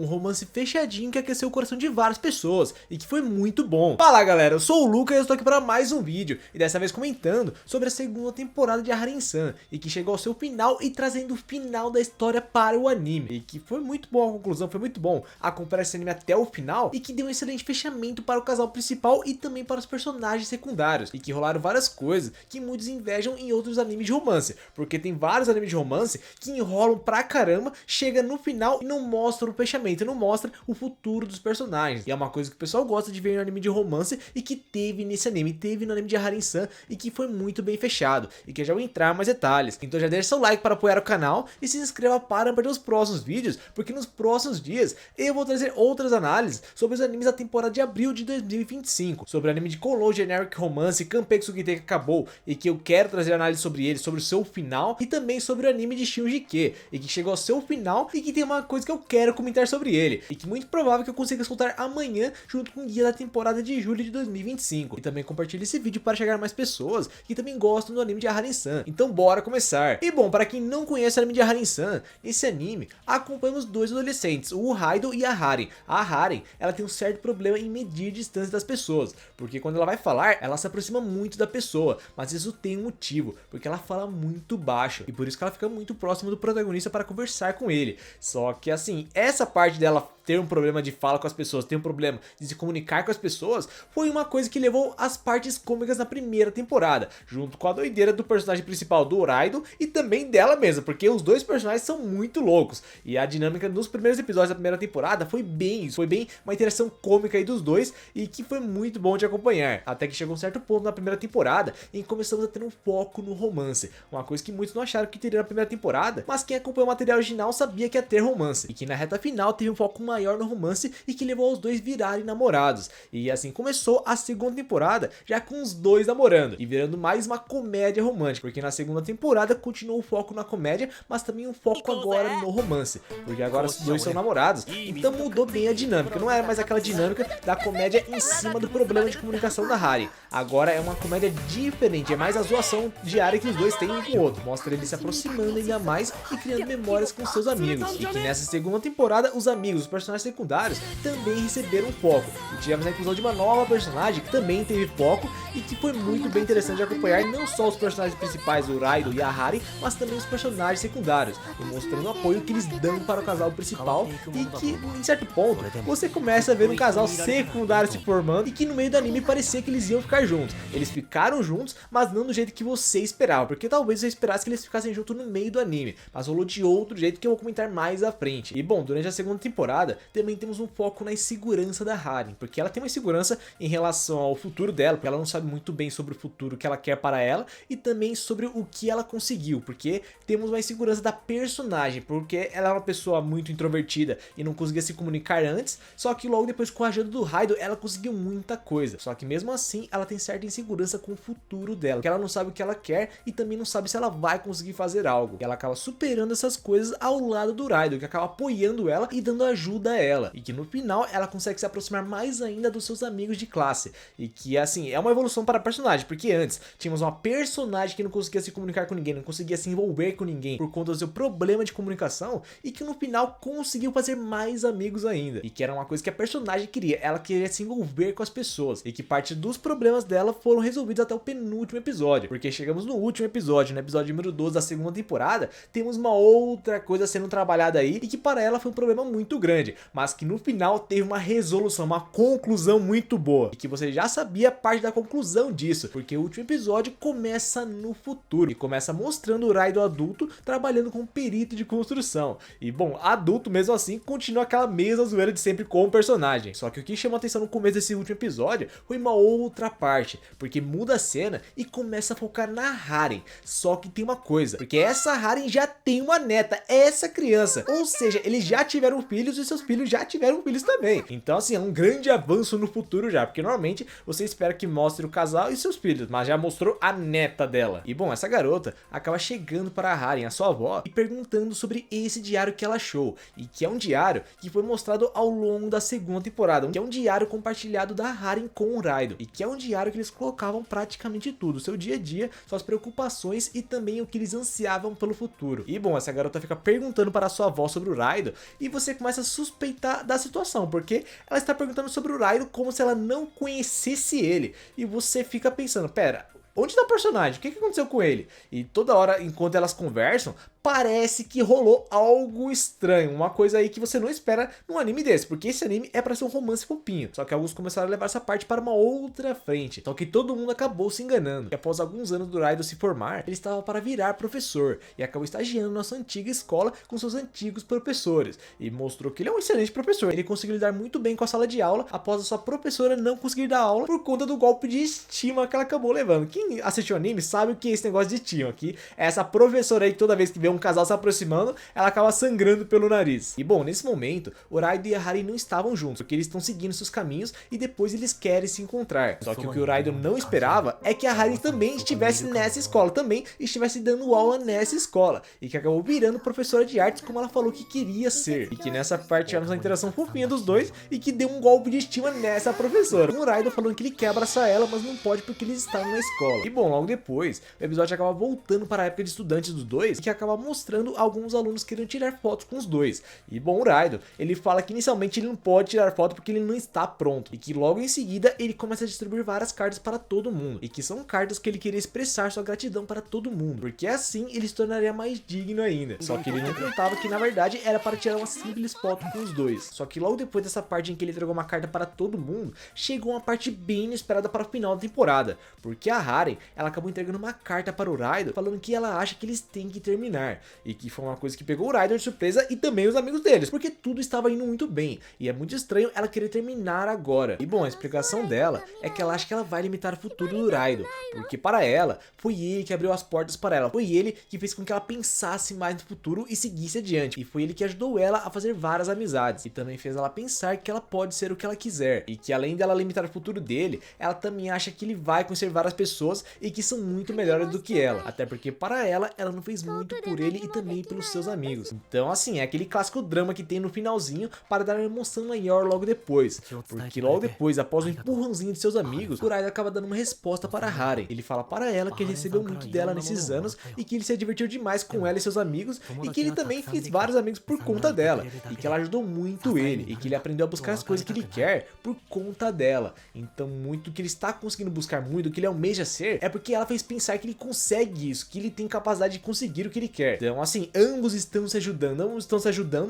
Um romance fechadinho que aqueceu o coração de várias pessoas e que foi muito bom. Fala galera, eu sou o Luca e eu estou aqui para mais um vídeo. E dessa vez comentando sobre a segunda temporada de Aharen-san. E que chegou ao seu final e trazendo o final da história para o anime. E que foi muito boa a conclusão, foi muito bom acompanhar esse anime até o final. E que deu um excelente fechamento para o casal principal e também para os personagens secundários. E que rolaram várias coisas que muitos invejam em outros animes de romance. Porque tem vários animes de romance que enrolam pra caramba, chega no final e não mostram o fechamento. Não mostra o futuro dos personagens. E é uma coisa que o pessoal gosta de ver no anime de romance e que teve nesse anime, teve no anime de Aharen-san e que foi muito bem fechado. E que eu já vou entrar em mais detalhes. Então já deixa seu like para apoiar o canal e se inscreva para não perder os próximos vídeos, porque nos próximos dias eu vou trazer outras análises sobre os animes da temporada de abril de 2025. Sobre o anime de Koulou Generic Romance, Kanpeki Sugite que acabou e que eu quero trazer análise sobre ele, sobre o seu final. E também sobre o anime de Shinji e que chegou ao seu final e que tem uma coisa que eu quero comentar sobre ele, e que muito provável que eu consiga soltar amanhã junto com o guia da temporada de julho de 2025. E também compartilhe esse vídeo para chegar a mais pessoas que também gostam do anime de Aharen-san. Então bora começar. E bom, para quem não conhece o anime de Aharen-san, nesse anime acompanhamos dois adolescentes, o Raido e a Haren. A Haren, ela tem um certo problema em medir a distância das pessoas, porque quando ela vai falar, ela se aproxima muito da pessoa, mas isso tem um motivo, porque ela fala muito baixo, e por isso que ela fica muito próxima do protagonista para conversar com ele. Só que assim, essa parte dela ter um problema de fala com as pessoas, ter um problema de se comunicar com as pessoas, foi uma coisa que levou as partes cômicas na primeira temporada, junto com a doideira do personagem principal do Raido e também dela mesma, porque os dois personagens são muito loucos, e a dinâmica dos primeiros episódios da primeira temporada foi bem uma interação cômica aí dos dois, e que foi muito bom de acompanhar, até que chegou um certo ponto na primeira temporada em que começamos a ter um foco no romance, uma coisa que muitos não acharam que teria na primeira temporada, mas quem acompanhou o material original sabia que ia ter romance, e que na reta final teve um foco maior no romance e que levou os dois virarem namorados. E assim começou a segunda temporada, já com os dois namorando e virando mais uma comédia romântica, porque na segunda temporada continuou o foco na comédia, mas também um foco agora no romance, porque agora os dois são namorados, então mudou bem a dinâmica, não era mais aquela dinâmica da comédia em cima do problema de comunicação da Haren. Agora é uma comédia diferente, é mais a zoação diária que os dois têm um com o outro, mostra eles se aproximando ainda mais e criando memórias com seus amigos, e que nessa segunda temporada os amigos, os personagens secundários também receberam foco, e tivemos a inclusão de uma nova personagem que também teve foco e que foi muito bem interessante de acompanhar, não só os personagens principais, o Raido e a Haren, mas também os personagens secundários, e mostrando o apoio que eles dão para o casal principal, e que em certo ponto você começa a ver um casal secundário se formando, e que no meio do anime parecia que eles iam ficar juntos. Eles ficaram juntos, mas não do jeito que você esperava, porque talvez você esperasse que eles ficassem juntos no meio do anime, mas rolou de outro jeito que eu vou comentar mais à frente. E bom, durante a segunda temporada também temos um foco na insegurança da Haren, porque ela tem uma insegurança em relação ao futuro dela, porque ela não sabe muito bem sobre o futuro que ela quer para ela, e também sobre o que ela conseguiu, porque temos uma insegurança da personagem, porque ela é uma pessoa muito introvertida e não conseguia se comunicar antes, só que logo depois com a ajuda do Raido ela conseguiu muita coisa, só que mesmo assim ela tem certa insegurança com o futuro dela, porque ela não sabe o que ela quer e também não sabe se ela vai conseguir fazer algo, e ela acaba superando essas coisas ao lado do Raido, que acaba apoiando ela e dando ajuda a ela, e que no final ela consegue se aproximar mais ainda dos seus amigos de classe, e que assim, é uma evolução para a personagem, porque antes tínhamos uma personagem que não conseguia se comunicar com ninguém, não conseguia se envolver com ninguém por conta do seu problema de comunicação, e que no final conseguiu fazer mais amigos ainda, e que era uma coisa que a personagem queria, ela queria se envolver com as pessoas, e que parte dos problemas dela foram resolvidos até o penúltimo episódio, porque chegamos no último episódio, no episódio número 12 da segunda temporada, temos uma outra coisa sendo trabalhada aí, e que para ela foi um problema muito grande, mas que no final teve uma resolução, uma conclusão muito boa, e que você já sabia parte da conclusão disso, porque o último episódio começa no futuro, e começa mostrando o Raido adulto trabalhando como perito de construção, e bom, adulto mesmo assim, continua aquela mesma zoeira de sempre com o personagem, só que o que chamou a atenção no começo desse último episódio foi uma outra parte, porque muda a cena e começa a focar na Haren, só que tem uma coisa, porque essa Haren já tem uma neta, essa criança, ou seja, eles já tiveram filhos e seus filhos já tiveram filhos também, então assim, é um grande avanço no futuro já, porque normalmente você espera que mostre o casal e seus filhos, mas já mostrou a neta dela, e bom, essa garota acaba chegando para a Haren, a sua avó, e perguntando sobre esse diário que ela achou, e que é um diário que foi mostrado ao longo da segunda temporada, que é um diário compartilhado da Haren com o Raido, e que é um diário que eles colocavam praticamente tudo, o seu dia a dia, suas preocupações e também o que eles ansiavam pelo futuro. E bom, essa garota fica perguntando para a sua avó sobre o Raido, e você começa a suspeitar da situação, porque ela está perguntando sobre o Raido como se ela não conhecesse ele. E você fica pensando, pera, onde tá o personagem? O que aconteceu com ele? E toda hora, enquanto elas conversam, parece que rolou algo estranho, uma coisa aí que você não espera num anime desse, porque esse anime é pra ser um romance fofinho, só que alguns começaram a levar essa parte para uma outra frente, só que todo mundo acabou se enganando, e após alguns anos do Raido se formar, ele estava para virar professor, e acabou estagiando na sua antiga escola com seus antigos professores, e mostrou que ele é um excelente professor, ele conseguiu lidar muito bem com a sala de aula, após a sua professora não conseguir dar aula, por conta do golpe de estima que ela acabou levando. Quem assistiu o anime sabe o que é esse negócio de estima aqui, é essa professora aí que toda vez que vê um casal se aproximando, ela acaba sangrando pelo nariz. E bom, nesse momento, o Raido e a Harin não estavam juntos, porque eles estão seguindo seus caminhos e depois eles querem se encontrar. Só que o que o Raido não esperava é que a Harin também estivesse nessa escola, também estivesse dando aula nessa escola, e que acabou virando professora de artes como ela falou que queria ser. E que nessa parte tivemos uma interação fofinha dos dois e que deu um golpe de estima nessa professora. O Raido falando que ele quer abraçar ela, mas não pode porque eles estavam na escola. E bom, logo depois, o episódio acaba voltando para a época de estudantes dos dois, que acaba mostrando alguns alunos querendo tirar fotos com os dois. E bom, o Raido, ele fala que inicialmente ele não pode tirar foto porque ele não está pronto, e que logo em seguida ele começa a distribuir várias cartas para todo mundo, e que são cartas que ele queria expressar sua gratidão para todo mundo, porque assim ele se tornaria mais digno ainda. Só que ele não contava que na verdade era para tirar uma simples foto com os dois. Só que logo depois dessa parte em que ele entregou uma carta para todo mundo, chegou uma parte bem inesperada para o final da temporada, porque a Harin, ela acabou entregando uma carta para o Raido falando que ela acha que eles têm que terminar, e que foi uma coisa que pegou o Raido de surpresa e também os amigos deles, porque tudo estava indo muito bem, e é muito estranho ela querer terminar agora. E bom, a explicação dela é que ela acha que ela vai limitar o futuro do Raido, porque para ela, foi ele que abriu as portas para ela, foi ele que fez com que ela pensasse mais no futuro e seguisse adiante, e foi ele que ajudou ela a fazer várias amizades, e também fez ela pensar que ela pode ser o que ela quiser, e que além dela limitar o futuro dele, ela também acha que ele vai conhecer várias pessoas e que são muito melhores do que ela, até porque para ela não fez muito por ele e também pelos seus amigos. Então assim, é aquele clássico drama que tem no finalzinho para dar uma emoção maior logo depois, porque logo depois, após o empurrãozinho de seus amigos, o Raido acaba dando uma resposta para Harin. Ele fala para ela que ele recebeu muito dela nesses anos e que ele se divertiu demais com ela e seus amigos, e que ele também fez vários amigos por conta dela, e que ela ajudou muito ele, e que ele aprendeu a buscar as coisas que ele quer por conta dela. Então muito que ele está conseguindo buscar, muito que ele almeja ser, é porque ela fez pensar que ele consegue isso, que ele tem capacidade de conseguir o que ele quer. Então assim, ambos estão se ajudando,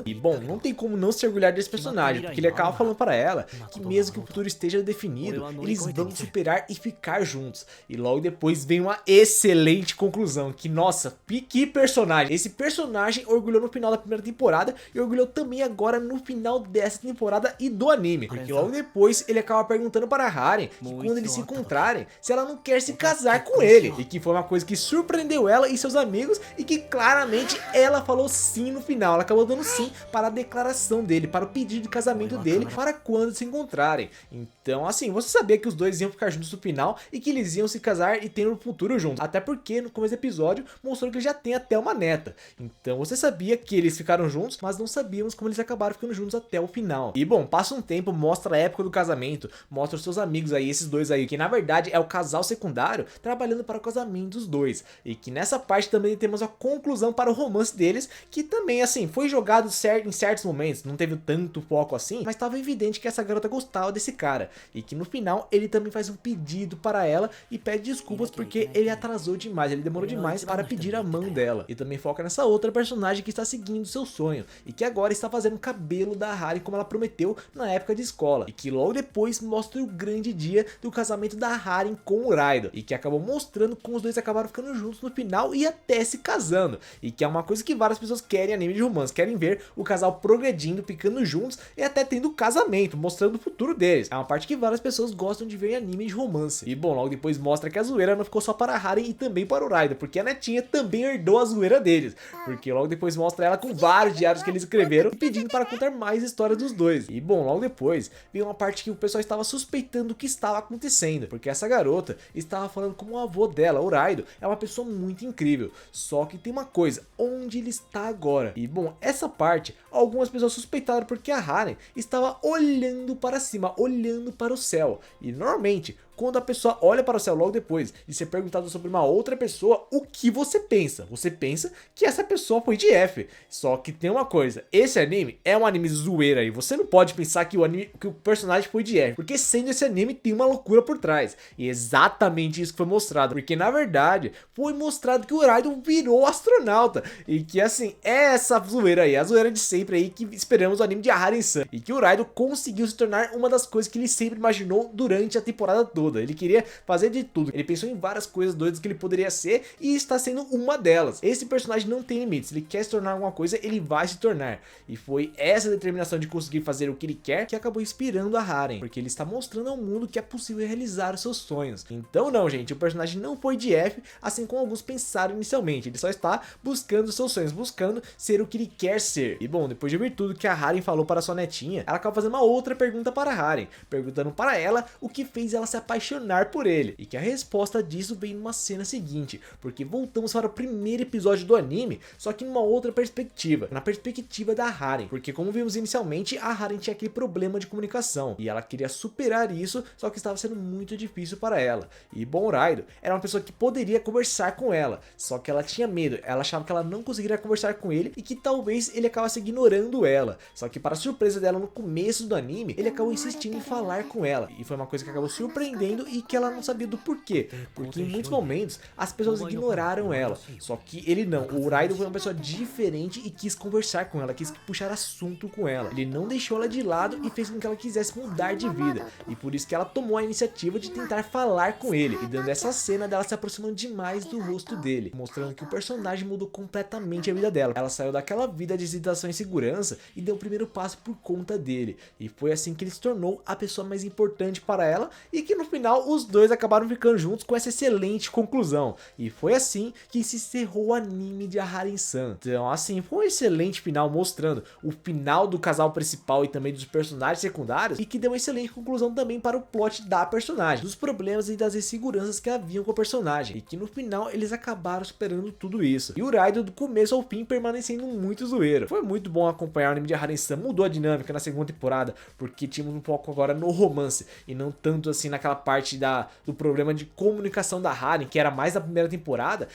e bom, não tem como não se orgulhar desse personagem, porque ele acaba falando para ela que mesmo que o futuro esteja definido, eles vão superar e ficar juntos. E logo depois vem uma excelente conclusão, que nossa, que personagem! Esse personagem orgulhou no final da primeira temporada e orgulhou também agora no final dessa temporada e do anime, porque logo depois ele acaba perguntando para a Harin que quando eles se encontrarem, se ela não quer se casar com ele, e que foi uma coisa que surpreendeu ela e seus amigos, e que claramente ela falou sim no final. Ela acabou dando sim para a declaração dele, para o pedido de casamento dele, para quando se encontrarem. Então assim, você sabia que os dois iam ficar juntos no final e que eles iam se casar e ter um futuro juntos, até porque no começo do episódio mostrou que ele já tem até uma neta. Então você sabia que eles ficaram juntos, mas não sabíamos como eles acabaram ficando juntos até o final. E bom, passa um tempo, mostra a época do casamento, mostra os seus amigos aí, esses dois aí, que na verdade é o casal secundário trabalhando para o casamento dos dois, e que nessa parte também temos a conclusão para o romance deles, que também assim, foi jogado em certos momentos, não teve tanto foco assim, mas estava evidente que essa garota gostava desse cara, e que no final ele também faz um pedido para ela e pede desculpas porque ele atrasou demais, ele demorou demais para pedir a mão dela, e também foca nessa outra personagem que está seguindo seu sonho, e que agora está fazendo o cabelo da Harin como ela prometeu na época de escola, e que logo depois mostra o grande dia do casamento da Harin com o Raido, e que acabou mostrando como os dois acabaram ficando juntos no final e até se casando, e que é uma coisa que várias pessoas querem em anime de romance, querem ver o casal progredindo, ficando juntos e até tendo casamento, mostrando o futuro deles. É uma parte que várias pessoas gostam de ver em anime de romance. E bom, logo depois mostra que a zoeira não ficou só para a Harin e também para o Raido, porque a netinha também herdou a zoeira deles, porque logo depois mostra ela com vários diários que eles escreveram e pedindo para contar mais histórias dos dois. E bom, logo depois veio uma parte que o pessoal estava suspeitando o que estava acontecendo, porque essa garota estava falando como o avô dela, o Raido, é uma pessoa muito incrível, só que tem uma coisa, onde ele está agora? E bom, essa parte, algumas pessoas suspeitaram porque a Harin estava olhando para cima, olhando para o céu, e normalmente, quando a pessoa olha para o céu logo depois de ser perguntado sobre uma outra pessoa, o que você pensa? Você pensa que essa pessoa foi de F. Só que tem uma coisa, esse anime é um anime zoeira e você não pode pensar que o personagem foi de F, porque sendo esse anime tem uma loucura por trás. E é exatamente isso que foi mostrado, porque na verdade foi mostrado que o Raiden virou astronauta e que assim, é essa zoeira aí, a zoeira de sempre aí que esperamos o anime de Aharen-san, e que o Raiden conseguiu se tornar uma das coisas que ele sempre imaginou durante a temporada toda. Ele queria fazer de tudo, ele pensou em várias coisas doidas que ele poderia ser e está sendo uma delas. Esse personagem não tem limites, ele quer se tornar alguma coisa, ele vai se tornar, e foi essa determinação de conseguir fazer o que ele quer que acabou inspirando a Haren, porque ele está mostrando ao mundo que é possível realizar os seus sonhos. Então não, gente, o personagem não foi de F, assim como alguns pensaram inicialmente, ele só está buscando os seus sonhos, buscando ser o que ele quer ser. E bom, depois de ouvir tudo que a Haren falou para sua netinha, ela acaba fazendo uma outra pergunta para a Haren, perguntando para ela o que fez ela se apaixonar por ele, e que a resposta disso vem numa cena seguinte, porque voltamos para o primeiro episódio do anime, só que numa outra perspectiva, na perspectiva da Haren, porque como vimos inicialmente, a Haren tinha aquele problema de comunicação, e ela queria superar isso, só que estava sendo muito difícil para ela. E bom, Raiden era uma pessoa que poderia conversar com ela, só que ela tinha medo, ela achava que ela não conseguiria conversar com ele e que talvez ele acabasse ignorando ela. Só que para surpresa dela no começo do anime, ele acabou insistindo em falar com ela, e foi uma coisa que acabou surpreendendo e que ela não sabia do porquê, porque em muitos momentos as pessoas ignoraram ela, só que ele não. O Raiden foi uma pessoa diferente e quis conversar com ela, quis puxar assunto com ela. Ele não deixou ela de lado e fez com que ela quisesse mudar de vida, e por isso que ela tomou a iniciativa de tentar falar com ele, e dando essa cena dela se aproximando demais do rosto dele, mostrando que o personagem mudou completamente a vida dela. Ela saiu daquela vida de hesitação e insegurança e deu o primeiro passo por conta dele, e foi assim que ele se tornou a pessoa mais importante para ela, e que no final os dois acabaram ficando juntos com essa excelente conclusão. E foi assim que se encerrou o anime de Aharen-san. Então assim, foi um excelente final, mostrando o final do casal principal e também dos personagens secundários, e que deu uma excelente conclusão também para o plot da personagem, dos problemas e das inseguranças que haviam com o personagem, e que no final eles acabaram superando tudo isso. E o Raiden do começo ao fim permanecendo muito zoeiro. Foi muito bom acompanhar o anime de Aharen-san, mudou a dinâmica na segunda temporada, porque tínhamos um foco agora no romance, e não tanto assim naquela parte do problema de comunicação da Haren, que era mais da primeira temporada.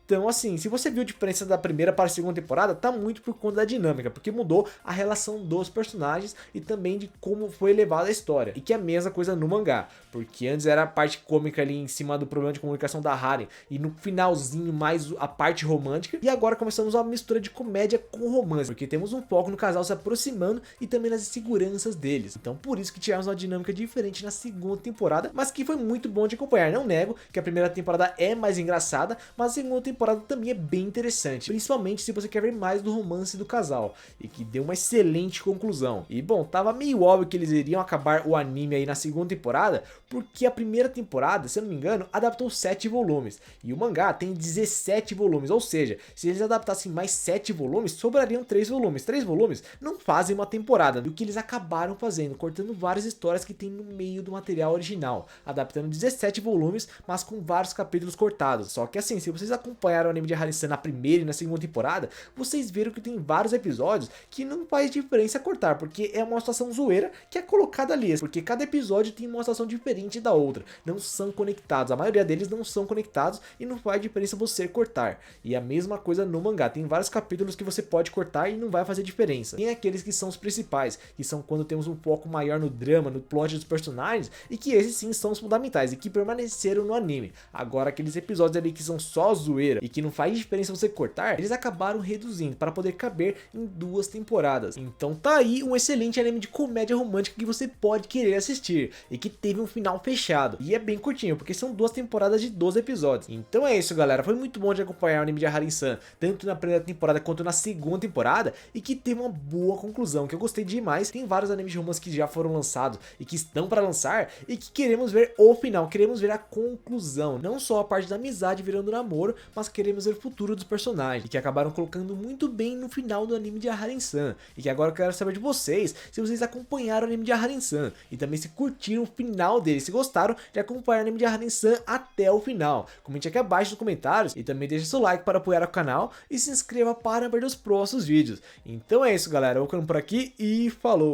Então assim, se você viu a diferença da primeira para a segunda temporada, tá muito por conta da dinâmica, porque mudou a relação dos personagens e também de como foi levada a história, e que é a mesma coisa no mangá, porque antes era a parte cômica ali em cima do problema de comunicação da Haren, e no finalzinho mais a parte romântica, e agora começamos uma mistura de comédia com romance, porque temos um foco no casal se aproximando e também nas inseguranças deles. Então por isso que tivemos uma dinâmica diferente na segunda temporada, mas que foi muito bom de acompanhar. Não nego que a primeira temporada é mais engraçada, mas a segunda temporada também é bem interessante, principalmente se você quer ver mais do romance do casal, e que deu uma excelente conclusão. E bom, tava meio óbvio que eles iriam acabar o anime aí na segunda temporada, porque a primeira temporada, se eu não me engano, adaptou 7 volumes, e o mangá tem 17 volumes, ou seja, se eles adaptassem mais 7 volumes, sobrariam 3 volumes. 3 volumes não fazem uma temporada, do que eles acabaram fazendo, cortando várias histórias que tem no meio do material original, adaptando 17 volumes, mas com vários capítulos cortados. Só que assim, se vocês acompanham o anime de Aharen-san na primeira e na segunda temporada, vocês viram que tem vários episódios que não faz diferença cortar, porque é uma situação zoeira que é colocada ali, porque cada episódio tem uma situação diferente da outra, não são conectados, a maioria deles não são conectados e não faz diferença você cortar. E a mesma coisa no mangá, tem vários capítulos que você pode cortar e não vai fazer diferença. Tem aqueles que são os principais, que são quando temos um foco maior no drama, no plot dos personagens, e que esses sim são os fundamentais e que permaneceram no anime. Agora aqueles episódios ali que são só zoeira e que não faz diferença você cortar, eles acabaram reduzindo para poder caber em 2 temporadas. Então tá aí um excelente anime de comédia romântica que você pode querer assistir, e que teve um final fechado, e é bem curtinho, porque são 2 temporadas de 12 episódios. Então é isso, galera, foi muito bom de acompanhar o anime de Aharen-san, tanto na primeira temporada quanto na segunda temporada, e que teve uma boa conclusão, que eu gostei demais. Tem vários animes de romance que já foram lançados e que estão para lançar, e que queremos ver o final, queremos ver a conclusão, não só a parte da amizade virando namoro, mas queremos ver o futuro dos personagens, e que acabaram colocando muito bem no final do anime de Aharen-san. E que agora eu quero saber de vocês, se vocês acompanharam o anime de Aharen-san, e também se curtiram o final dele, se gostaram de acompanhar o anime de Aharen-san até o final. Comente aqui abaixo nos comentários, e também deixe seu like para apoiar o canal, e se inscreva para ver os próximos vídeos. Então é isso, galera, eu vou ficando por aqui e falou!